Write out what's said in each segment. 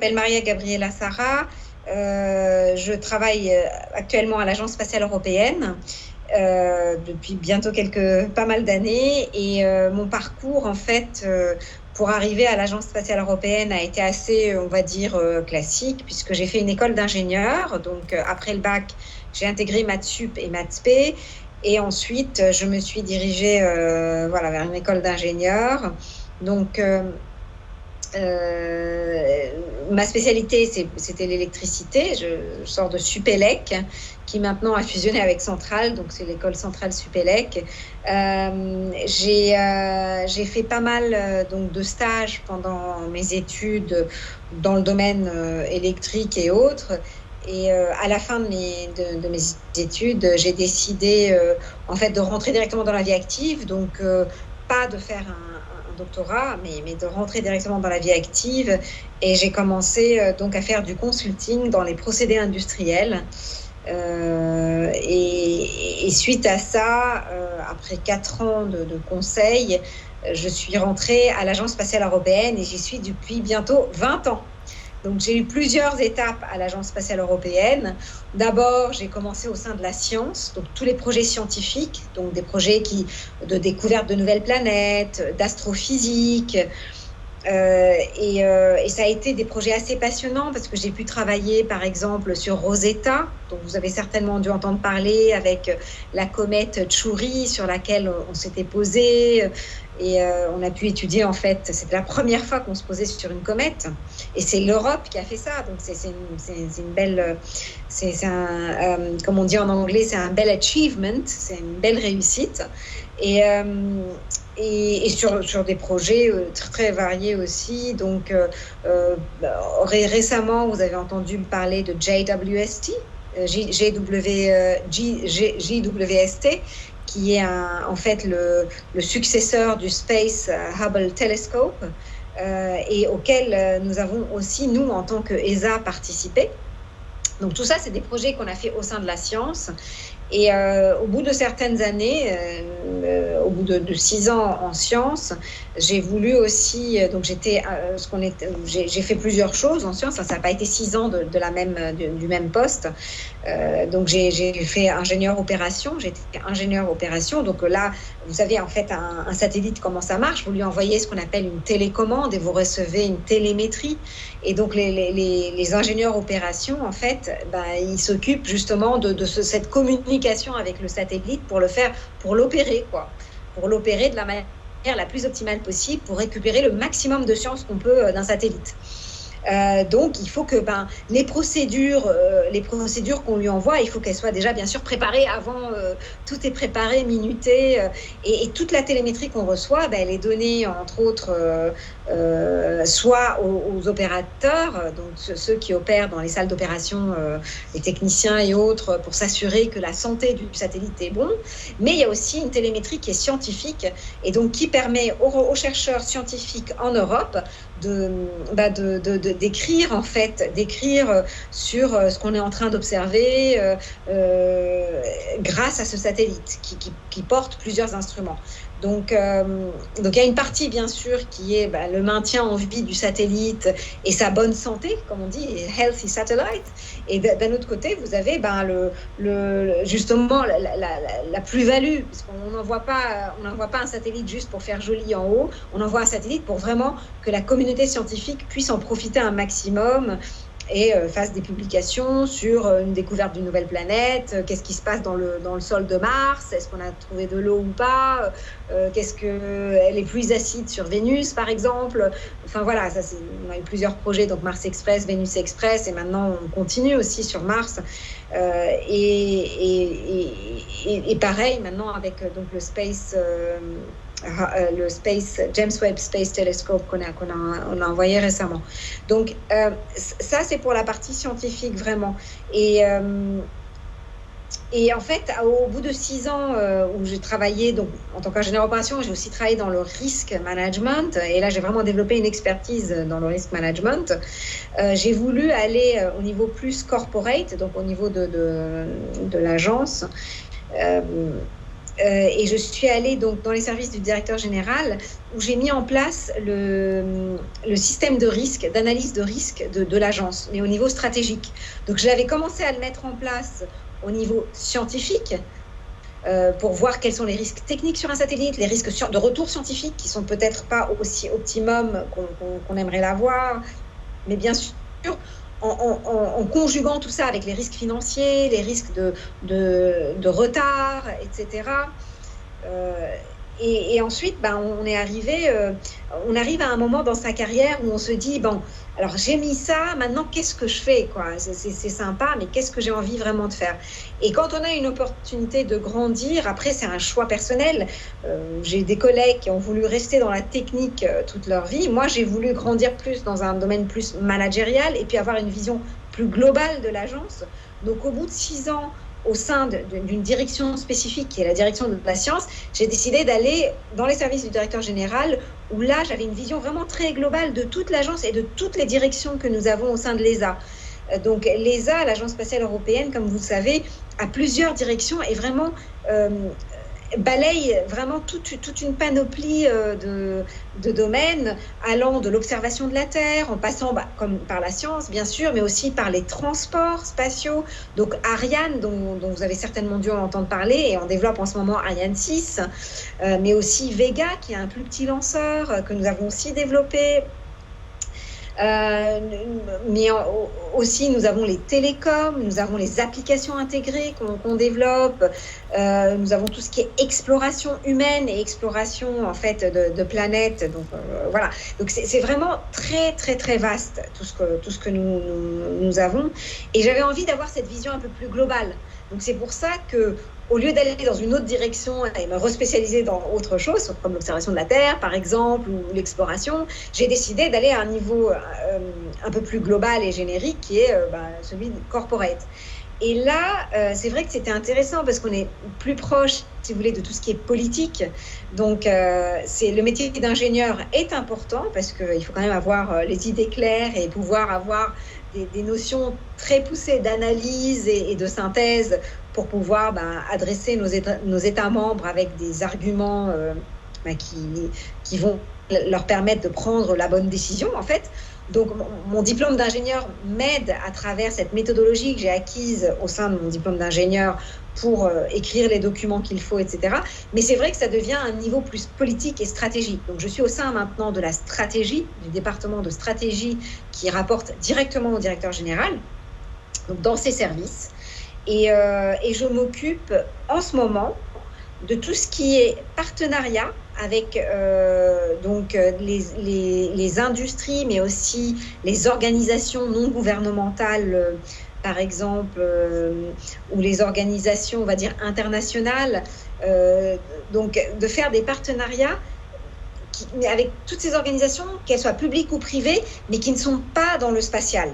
m'appelle Maria Gabriela Sarra. Je travaille actuellement à l'Agence spatiale européenne depuis bientôt pas mal d'années. Et mon parcours, en fait, pour arriver à l'Agence spatiale européenne a été assez, on va dire, classique, puisque j'ai fait une école d'ingénieur. Donc, après le bac, j'ai intégré Maths Sup et Maths P. Et ensuite, je me suis dirigée vers une école d'ingénieur. Donc, ma spécialité, c'était l'électricité. Je sors de Supélec, qui maintenant a fusionné avec Centrale, donc c'est l'école Centrale Supélec. J'ai fait pas mal donc de stages pendant mes études dans le domaine électrique et autres. Et à la fin de mes études, j'ai décidé en fait de rentrer directement dans la vie active, donc pas de faire un doctorat, mais de rentrer directement dans la vie active. Et j'ai commencé donc à faire du consulting dans les procédés industriels. Et suite à ça, après 4 ans de conseil, je suis rentrée à l'Agence spatiale européenne et j'y suis depuis bientôt 20 ans. Donc, j'ai eu plusieurs étapes à l'Agence spatiale européenne. D'abord, j'ai commencé au sein de la science, donc tous les projets scientifiques, donc des projets de découverte de nouvelles planètes, d'astrophysique. Et ça a été des projets assez passionnants parce que j'ai pu travailler, par exemple, sur Rosetta, dont vous avez certainement dû entendre parler, avec la comète Chury sur laquelle on s'était posé. Et on a pu étudier, en fait, c'était la première fois qu'on se posait sur une comète. Et c'est l'Europe qui a fait ça. Donc, c'est une belle... comme on dit en anglais, c'est un bel achievement, c'est une belle réussite. Et sur des projets très, très variés aussi. Donc, récemment, vous avez entendu parler de JWST, JWST, qui est en fait le successeur du Space Hubble Telescope, et auquel nous avons aussi, nous, en tant que ESA, participé. Donc, tout ça, c'est des projets qu'on a fait au sein de la science. Et au bout de certaines années, au bout de 6 ans en sciences, j'ai voulu aussi, donc j'ai fait plusieurs choses en sciences. Ça n'a pas été 6 ans du même poste. Donc j'ai fait ingénieur opération. J'étais ingénieur opération. Donc là, vous savez en fait un satellite, comment ça marche. Vous lui envoyez ce qu'on appelle une télécommande et vous recevez une télémétrie. Et donc les ingénieurs opération, en fait, ils s'occupent justement de cette communication avec le satellite pour l'opérer, pour l'opérer de la manière la plus optimale possible pour récupérer le maximum de science qu'on peut d'un satellite. Donc, il faut que les procédures qu'on lui envoie, il faut qu'elles soient déjà bien sûr préparées avant. Tout est préparé, minuté, et toute la télémétrie qu'on reçoit, elle est donnée entre autres soit aux opérateurs, donc ceux qui opèrent dans les salles d'opération, les techniciens et autres, pour s'assurer que la santé du satellite est bon. Mais il y a aussi une télémétrie qui est scientifique et donc qui permet aux chercheurs scientifiques en Europe d'écrire sur ce qu'on est en train d'observer grâce à ce satellite qui porte plusieurs instruments. Donc il y a une partie bien sûr qui est le maintien en vie du satellite et sa bonne santé, comme on dit, healthy satellite. Et d'un autre côté, vous avez justement la plus-value, parce qu'on n'envoie pas un satellite juste pour faire joli en haut. On envoie un satellite pour vraiment que la communauté scientifique puisse en profiter un maximum et fasse des publications sur une découverte d'une nouvelle planète, qu'est-ce qui se passe dans le sol de Mars, est-ce qu'on a trouvé de l'eau ou pas, qu'est-ce que les pluies acides sur Vénus par exemple. Enfin voilà, on a eu plusieurs projets, donc Mars Express, Vénus Express, et maintenant on continue aussi sur Mars. Et pareil maintenant avec donc le James Webb Space Telescope qu'on a envoyé récemment. Donc ça c'est pour la partie scientifique vraiment. Et en fait, au bout de 6 ans où j'ai travaillé donc, en tant qu'ingénieur opération, j'ai aussi travaillé dans le risk management. Et là, j'ai vraiment développé une expertise dans le risk management. J'ai voulu aller au niveau plus corporate, donc au niveau de l'agence. Et je suis allée donc dans les services du directeur général où j'ai mis en place le système de risque, d'analyse de risque de l'agence, mais au niveau stratégique. Donc je l'avais commencé à le mettre en place au niveau scientifique pour voir quels sont les risques techniques sur un satellite, les risques de retour scientifique qui sont peut-être pas aussi optimum qu'on aimerait l'avoir, mais bien sûr en conjuguant tout ça avec les risques financiers, les risques de retard, etc. Et ensuite, on arrive à un moment dans sa carrière où on se dit, bon, alors j'ai mis ça, maintenant qu'est-ce que je fais, quoi ? C'est sympa, mais qu'est-ce que j'ai envie vraiment de faire ? Et quand on a une opportunité de grandir, après c'est un choix personnel. J'ai des collègues qui ont voulu rester dans la technique toute leur vie. Moi, j'ai voulu grandir plus dans un domaine plus managérial et puis avoir une vision plus globale de l'agence. Donc au bout de 6 ans, au sein d'une direction spécifique qui est la direction de la science, j'ai décidé d'aller dans les services du directeur général où là, j'avais une vision vraiment très globale de toute l'agence et de toutes les directions que nous avons au sein de l'ESA. Donc l'ESA, l'Agence spatiale européenne, comme vous le savez, a plusieurs directions et vraiment balaye vraiment toute une panoplie de domaines, allant de l'observation de la Terre, en passant comme par la science, bien sûr, mais aussi par les transports spatiaux. Donc Ariane, dont vous avez certainement dû en entendre parler, et on développe en ce moment Ariane 6, mais aussi Vega, qui est un plus petit lanceur que nous avons aussi développé. Mais aussi nous avons les télécoms, nous avons les applications intégrées qu'on développe, nous avons tout ce qui est exploration humaine et exploration en fait de planètes. Donc voilà, donc c'est vraiment très très très vaste tout ce que nous avons, et j'avais envie d'avoir cette vision un peu plus globale. Donc c'est pour ça que, au lieu d'aller dans une autre direction et me respécialiser dans autre chose, comme l'observation de la Terre, par exemple, ou l'exploration, j'ai décidé d'aller à un niveau un peu plus global et générique, qui est celui de corporate. Et là, c'est vrai que c'était intéressant parce qu'on est plus proche, si vous voulez, de tout ce qui est politique. Donc, le métier d'ingénieur est important parce qu'il faut quand même avoir les idées claires et pouvoir avoir des notions très poussées d'analyse et de synthèse pour pouvoir adresser nos États membres avec des arguments qui vont leur permettre de prendre la bonne décision, en fait. Donc, mon diplôme d'ingénieur m'aide à travers cette méthodologie que j'ai acquise au sein de mon diplôme d'ingénieur pour écrire les documents qu'il faut, etc. Mais c'est vrai que ça devient un niveau plus politique et stratégique. Donc, je suis au sein maintenant de la stratégie, du département de stratégie qui rapporte directement au directeur général, donc dans ses services. Et je m'occupe en ce moment de tout ce qui est partenariat avec les industries, mais aussi les organisations non gouvernementales, par exemple, ou les organisations, on va dire, internationales. Donc, de faire des partenariats avec toutes ces organisations, qu'elles soient publiques ou privées, mais qui ne sont pas dans le spatial.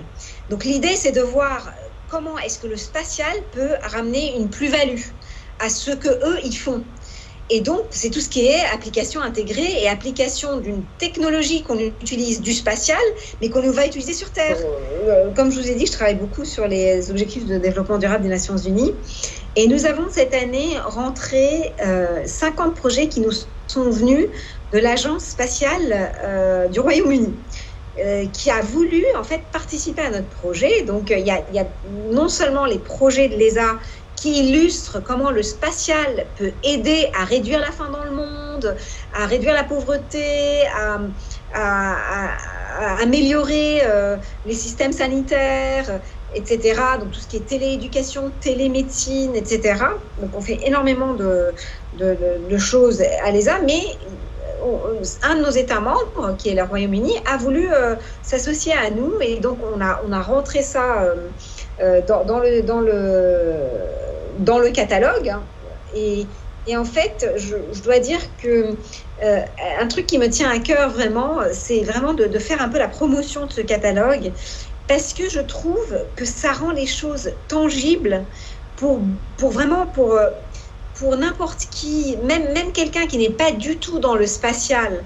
Donc, l'idée, c'est de voir comment est-ce que le spatial peut ramener une plus-value à ce qu'eux, ils font. Et donc, c'est tout ce qui est application intégrée et application d'une technologie qu'on utilise du spatial, mais qu'on va utiliser sur Terre. Comme je vous ai dit, je travaille beaucoup sur les objectifs de développement durable des Nations Unies. Et nous avons cette année rentré 50 projets qui nous sont venus de l'Agence spatiale du Royaume-Uni, qui a voulu en fait participer à notre projet. Donc, il y a non seulement les projets de l'ESA qui illustre comment le spatial peut aider à réduire la faim dans le monde, à réduire la pauvreté, à améliorer les systèmes sanitaires, etc. Donc tout ce qui est télééducation, télémédecine, etc. Donc on fait énormément de choses à l'ESA, mais un de nos États membres, qui est le Royaume-Uni, a voulu s'associer à nous, et donc on a rentré ça dans le catalogue. Et en fait, je dois dire que un truc qui me tient à cœur vraiment, c'est vraiment de faire un peu la promotion de ce catalogue, parce que je trouve que ça rend les choses tangibles pour n'importe qui, même quelqu'un qui n'est pas du tout dans le spatial,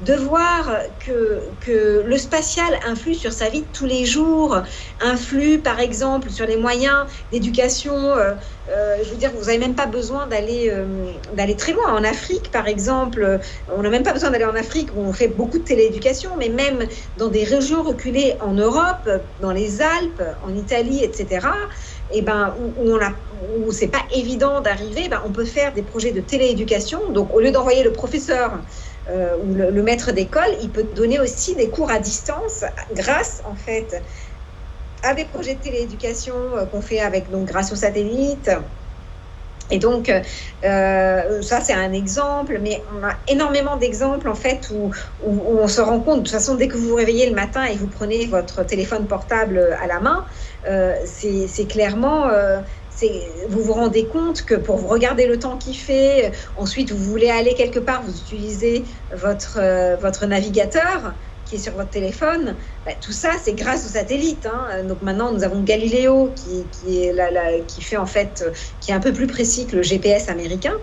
de voir que le spatial influe sur sa vie de tous les jours, influe par exemple sur les moyens d'éducation. Je veux dire, vous n'avez même pas besoin d'aller très loin. En Afrique, par exemple, on n'a même pas besoin d'aller en Afrique où on fait beaucoup de télééducation, mais même dans des régions reculées en Europe, dans les Alpes, en Italie, etc., et ben, où c'est pas évident d'arriver, ben, on peut faire des projets de télééducation. Donc, au lieu d'envoyer le professeur ou le maître d'école, il peut donner aussi des cours à distance grâce, en fait, à des projets de télééducation qu'on fait donc, grâce aux satellites. Et donc, ça, c'est un exemple, mais on a énormément d'exemples, en fait, où on se rend compte, de toute façon, dès que vous vous réveillez le matin et vous prenez votre téléphone portable à la main, c'est clairement... vous vous rendez compte que pour vous regarder le temps qu'il fait, ensuite, vous voulez aller quelque part, vous utilisez votre navigateur qui est sur votre téléphone, tout ça, c'est grâce aux satellites. Donc maintenant, nous avons Galileo qui fait en fait, qui est un peu plus précis que le GPS américain.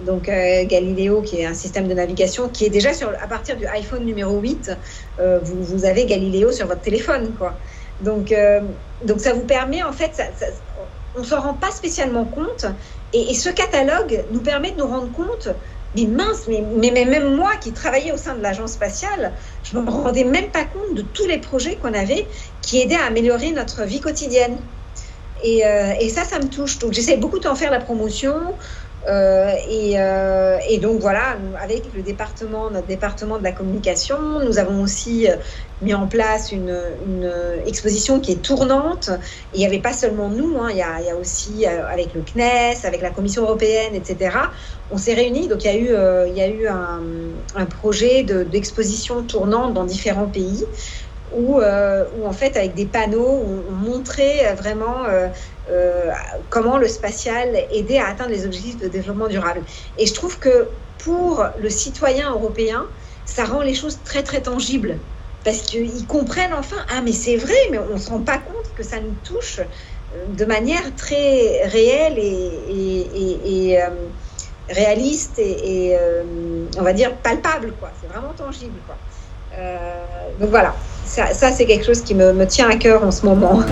Donc Galileo, qui est un système de navigation qui est déjà à partir du iPhone numéro 8, vous avez Galileo sur votre téléphone, quoi. Donc ça vous permet, en fait, on ne s'en rend pas spécialement compte. Et ce catalogue nous permet de nous rendre compte, mais mince, mais même moi qui travaillais au sein de l'agence spatiale, je ne me rendais même pas compte de tous les projets qu'on avait qui aidaient à améliorer notre vie quotidienne. Et ça me touche. Donc j'essaie beaucoup d'en faire la promotion. Et donc voilà, avec notre département de la communication, nous avons aussi mis en place une exposition qui est tournante. Et il n'y avait pas seulement nous, il y a aussi avec le CNES, avec la Commission européenne, etc. On s'est réunis, donc il y a eu un projet d'exposition tournante dans différents pays où en fait, avec des panneaux, on montrait vraiment comment le spatial aidait à atteindre les objectifs de développement durable. Et je trouve que pour le citoyen européen, ça rend les choses très, très tangibles. Parce qu'ils comprennent enfin, mais c'est vrai, mais on ne se rend pas compte que ça nous touche de manière très réelle et réaliste et on va dire palpable, quoi. C'est vraiment tangible, quoi. Donc voilà, ça c'est quelque chose qui me tient à cœur en ce moment.